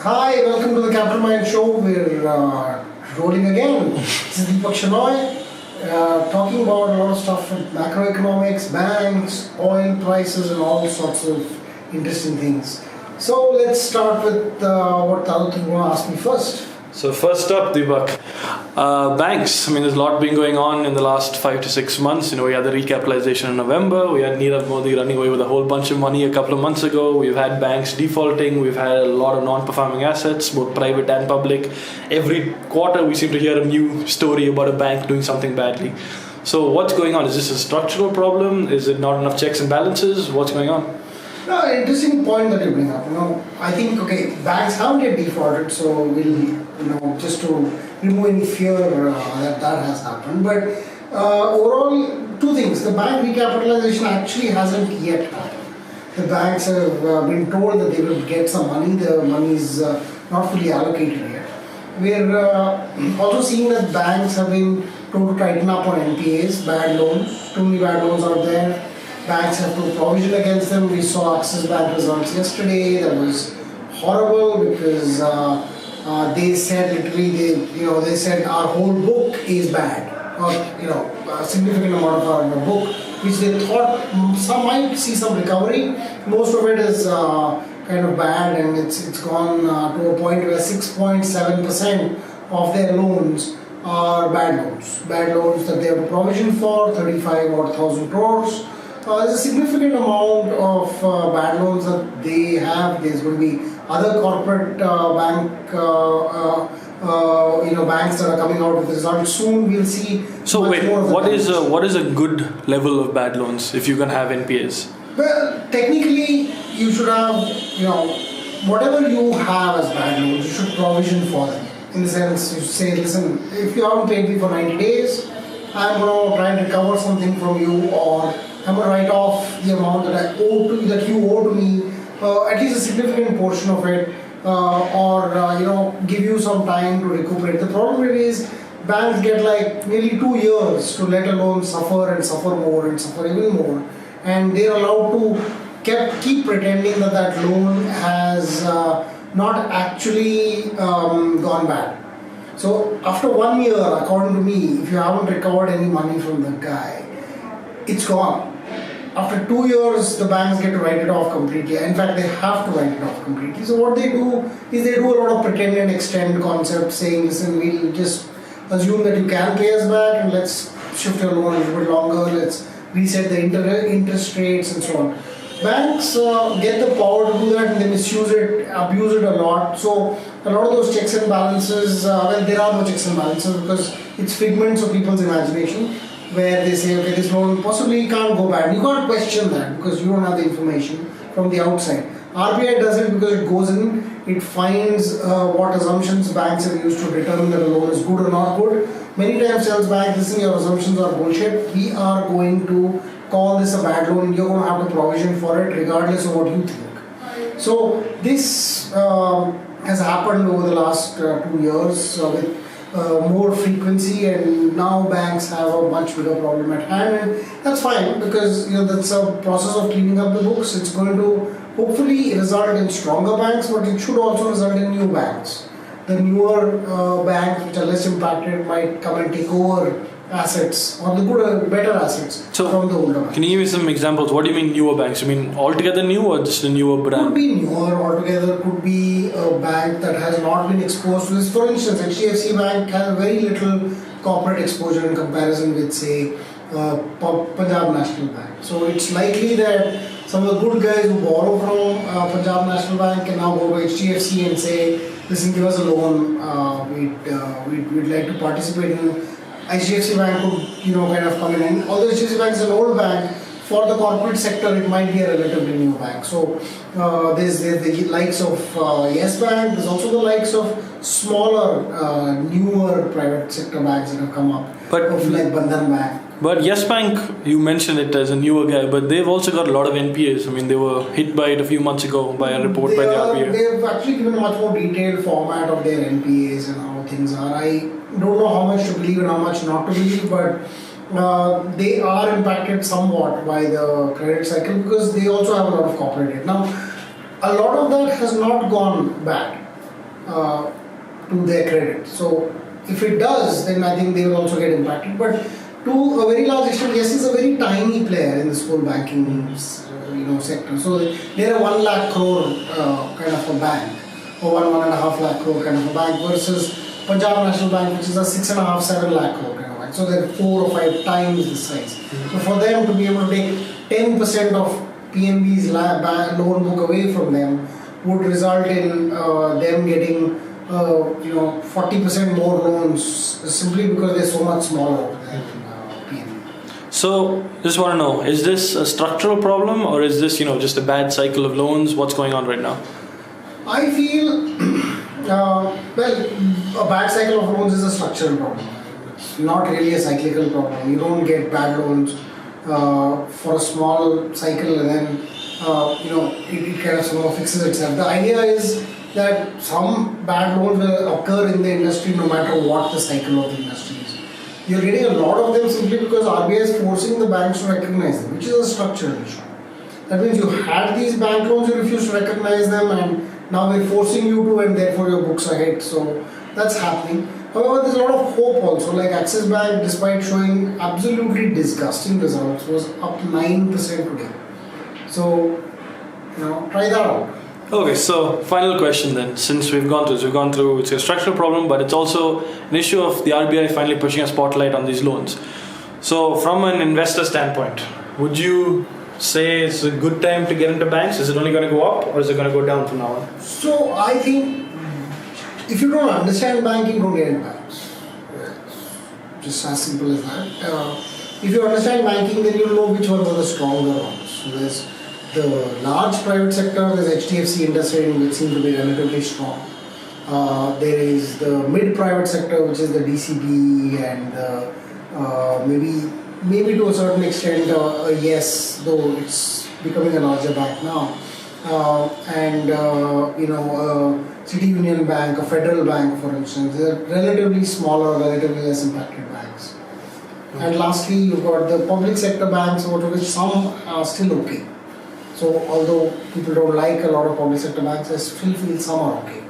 Hi, welcome to the Capitalmind Show. We're rolling again. This is Deepak Shenoy, talking about a lot of stuff with macroeconomics, banks, oil prices, and all sorts of interesting things. So let's start with what the other thing you want to ask me first. So first up, Deepak, banks. There's a lot been going on in the last 5 to 6 months. We had the recapitalization in November. We had Nirav Modi running away with a whole bunch of money a couple of months ago. We've had banks defaulting. We've had a lot of non-performing assets, both private and public. Every quarter, we seem to hear a new story about a bank doing something badly. So what's going on? Is this a structural problem? Is it not enough checks and balances? What's going on? No, interesting point that you bring up. I think banks haven't yet defaulted, so we'll just to remove any fear that has happened. But overall, two things: the bank recapitalization actually hasn't yet happened. The banks have been told that they will get some money. The money is not fully allocated yet. We're also seeing that banks have been told to tighten up on NPAs, bad loans. Too many bad loans out there. Banks have to provision against them. We saw Axis Bank results yesterday. That was horrible because they said literally they said our whole book is bad, or a significant amount of our book, which they thought some might see some recovery. Most of it is kind of bad, and it's gone to a point where 6.7% of their loans are bad loans that they have to provision for 35,000 crores. There's a significant amount of bad loans that they have. There's going to be other corporate banks that are coming out with results soon. We'll see. So wait, what is a good level of bad loans if you can have NPAs? Well, technically, you should have whatever you have as bad loans, you should provision for them. In the sense, you say, listen, if you haven't paid me for 90 days, I'm going to try and recover something from you, or I'm going to write off the amount that you owe to me, at least a significant portion of it, or give you some time to recuperate. The problem is banks get like nearly 2 years to let a loan suffer and suffer more and suffer even more, and they're allowed to keep pretending that loan has not actually gone bad. So after 1 year, according to me, if you haven't recovered any money from the guy, it's gone. After 2 years, the banks get to write it off completely. In fact, they have to write it off completely. So what they do is they do a lot of pretend and extend concepts, saying, listen, we'll just assume that you can pay us back, and let's shift your loan a little bit longer, let's reset the interest rates and so on. Banks get the power to do that, and they misuse it, abuse it a lot. So a lot of those checks and balances, there are no checks and balances because it's figments of people's imagination, where they say, okay, this loan possibly can't go bad. You can't question that because you don't have the information from the outside. RBI does it because it goes in, it finds what assumptions banks have used to determine that a loan is good or not good. Many times tells banks, listen, your assumptions are bullshit. We are going to call this a bad loan, and you're going to have to provision for it regardless of what you think. So this has happened over the last 2 years with more frequency, and now banks have a much bigger problem at hand, and that's fine because that's a process of cleaning up the books. It's going to hopefully result in stronger banks, but it should also result in new banks. The newer banks which are less impacted might come and take over assets, or the better assets from the older banks. Can you give me some examples? What do you mean newer banks? You mean altogether new, or just a newer brand? Could be newer altogether, could be a bank that has not been exposed to this. For instance, HDFC Bank has very little corporate exposure in comparison with, say, Punjab National Bank. So it's likely that some of the good guys who borrow from Punjab National Bank can now go to HDFC and say, listen, give us a loan, we'd like to participate in. HDFC Bank could, kind of come in. Although HDFC Bank is an old bank, for the corporate sector, it might be a relatively new bank. So there's the likes of Yes Bank. There's also the likes of smaller, newer private sector banks that have come up, like Bandhan Bank. But Yes Bank, you mentioned it as a newer guy, but they've also got a lot of NPAs. They were hit by it a few months ago by a report by the RBI. They've actually given a much more detailed format of their NPAs and how things are. I don't know how much to believe and how much not to believe, but they are impacted somewhat by the credit cycle because they also have a lot of corporate debt. Now, a lot of that has not gone bad. to their credit. So if it does, then I think they will also get impacted. But to a very large extent, yes, it's a very tiny player in this whole banking sector. So they're a 1 lakh crore kind of a bank, or 1.5 lakh crore kind of a bank, versus Punjab National Bank, which is a 6.5, 7 lakh crore kind of bank. So they're 4 or 5 times the size. So for them to be able to take 10% of PNB's loan book away from them would result in them getting 40% more loans, simply because they're so much smaller than PNB. So, just want to know, is this a structural problem, or is this just a bad cycle of loans? What's going on right now? I feel a bad cycle of loans is a structural problem. It's not really a cyclical problem. You don't get bad loans for a small cycle and then it kind of somehow fixes itself. The idea is that some bad loans will occur in the industry no matter what the cycle of the industry is. You're getting a lot of them simply because RBI is forcing the banks to recognize them, which is a structural issue. That means you had these bank loans, you refuse to recognize them, and now we're forcing you to, and therefore your books are hit. So that's happening. However, there's a lot of hope also. Like Axis Bank, despite showing absolutely disgusting results, was up 9% today. So, try that out. Okay, so final question then. Since we've gone through it's a structural problem, but it's also an issue of the RBI finally pushing a spotlight on these loans. So, from an investor standpoint, would you say it's a good time to get into banks? Is it only going to go up, or is it going to go down from now on? So, I think if you don't understand banking, don't get into banks. Just as simple as that. If you understand banking, then you'll know which ones are the stronger ones. So there's the large private sector, there's HDFC IndusInd, which seem to be relatively strong. There is the mid private sector, which is the DCB, and maybe to a certain extent Yes, though it's becoming a larger bank now. City Union Bank, a federal bank, for instance, they're relatively smaller, relatively less impacted banks. And lastly, you've got the public sector banks, out of which some are still okay. So although people don't like a lot of public sector banks, I still feel some are okay.